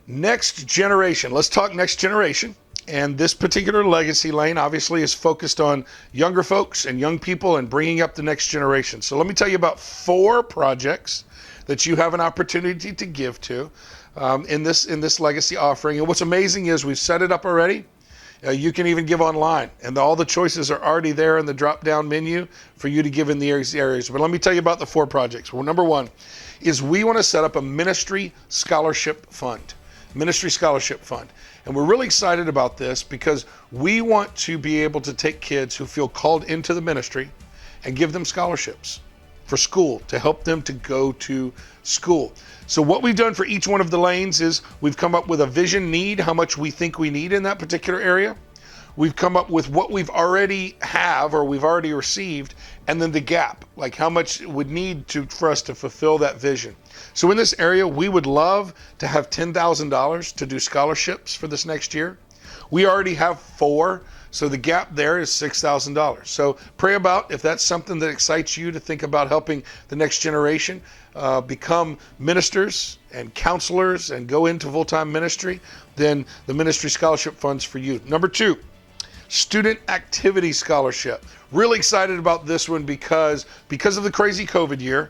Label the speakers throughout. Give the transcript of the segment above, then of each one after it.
Speaker 1: Next generation. Let's talk next generation. And this particular legacy lane obviously is focused on younger folks and young people and bringing up the next generation. So let me tell you about 4 projects that you have an opportunity to give to in this legacy offering. And what's amazing is we've set it up already. You can even give online, and all the choices are already there in the drop-down menu for you to give in the areas. But let me tell you about the 4 projects. Well, number 1 is we want to set up a ministry scholarship fund. Ministry Scholarship Fund. And we're really excited about this because we want to be able to take kids who feel called into the ministry and give them scholarships for school to help them to go to school. So what we've done for each one of the lanes is we've come up with a vision need, how much we think we need in that particular area. We've come up with what we've already have or we've already received, and then the gap, like how much it would need for us to fulfill that vision. So in this area, we would love to have $10,000 to do scholarships for this next year. We already have 4, so the gap there is $6,000. So pray about if that's something that excites you to think about helping the next generation become ministers and counselors and go into full-time ministry, then the Ministry Scholarship Fund's for you. Number 2, Student Activity Scholarship. Really excited about this one because of the crazy COVID year.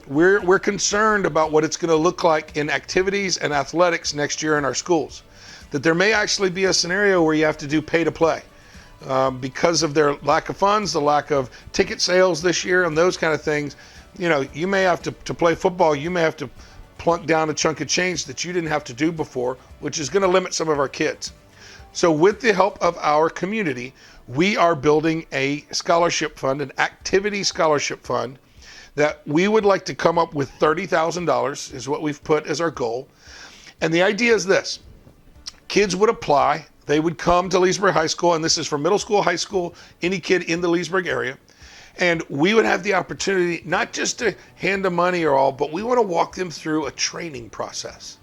Speaker 1: We're concerned about what it's going to look like in activities and athletics next year in our schools. That there may actually be a scenario where you have to do pay to play because of their lack of funds, the lack of ticket sales this year, and those kind of things. You know, you may have to play football, you may have to plunk down a chunk of change that you didn't have to do before, which is going to limit some of our kids. So with the help of our community, we are building a scholarship fund, an activity scholarship fund, that we would like to come up with $30,000 is what we've put as our goal. And the idea is this: kids would apply, they would come to Leesburg High School, and this is for middle school, high school, any kid in the Leesburg area. And we would have the opportunity not just to hand them money or all, but we want to walk them through a training process.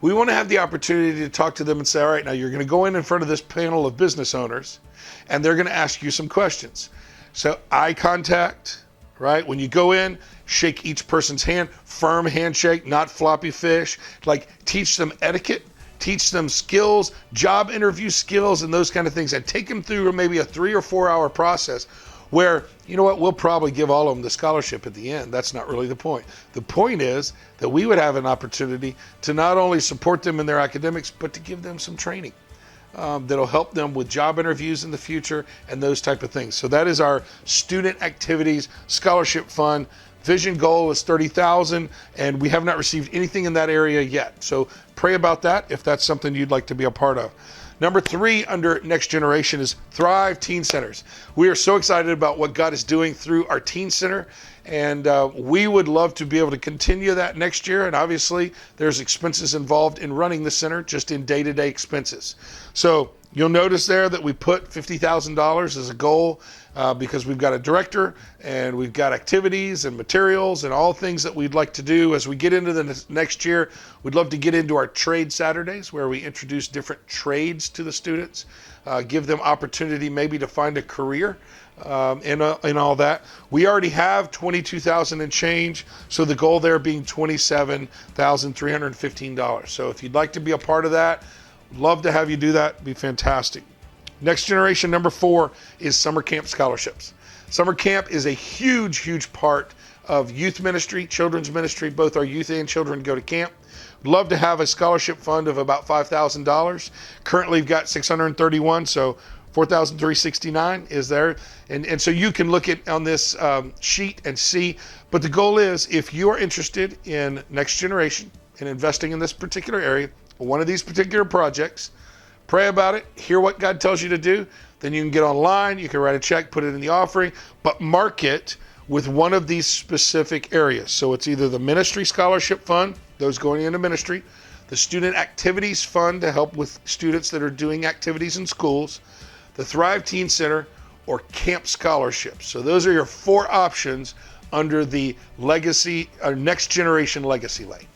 Speaker 1: We want to have the opportunity to talk to them and say, all right, now you're going to go in front of this panel of business owners, and they're going to ask you some questions. So eye contact, right? When you go in, shake each person's hand, firm handshake, not floppy fish. Like, teach them etiquette, teach them skills, job interview skills, and those kind of things, and take them through maybe a 3 or 4 hour process where, you know what, we'll probably give all of them the scholarship at the end. That's not really the point. The point is that we would have an opportunity to not only support them in their academics, but to give them some training that'll help them with job interviews in the future and those type of things. So that is our Student Activities Scholarship Fund. Vision goal is $30,000, and we have not received anything in that area yet. So pray about that if that's something you'd like to be a part of. Number 3 under Next Generation is Thrive Teen Centers. We are so excited about what God is doing through our Teen Center, and we would love to be able to continue that next year. And obviously, there's expenses involved in running the center, just in day-to-day expenses. So you'll notice there that we put $50,000 as a goal because we've got a director and we've got activities and materials and all things that we'd like to do as we get into the next year. We'd love to get into our trade Saturdays where we introduce different trades to the students, give them opportunity maybe to find a career in all that. We already have $22,000 and change, so the goal there being $27,315. So if you'd like to be a part of that, love to have you do that. It'd be fantastic. Next Generation, number 4, is Summer Camp Scholarships. Summer Camp is a huge, huge part of youth ministry, children's ministry. Both our youth and children go to camp. We'd love to have a scholarship fund of about $5,000. Currently, we've got 631, so 4,369 is there. And so you can look at on this sheet and see. But the goal is, if you are interested in Next Generation and investing in this particular area, one of these particular projects, pray about it, hear what God tells you to do, then you can get online, you can write a check, put it in the offering, but mark it with one of these specific areas. So it's either the Ministry Scholarship Fund, those going into ministry, the Student Activities Fund to help with students that are doing activities in schools, the Thrive Teen Center, or Camp Scholarships. So those are your 4 options under the Legacy or Next Generation Legacy Lane.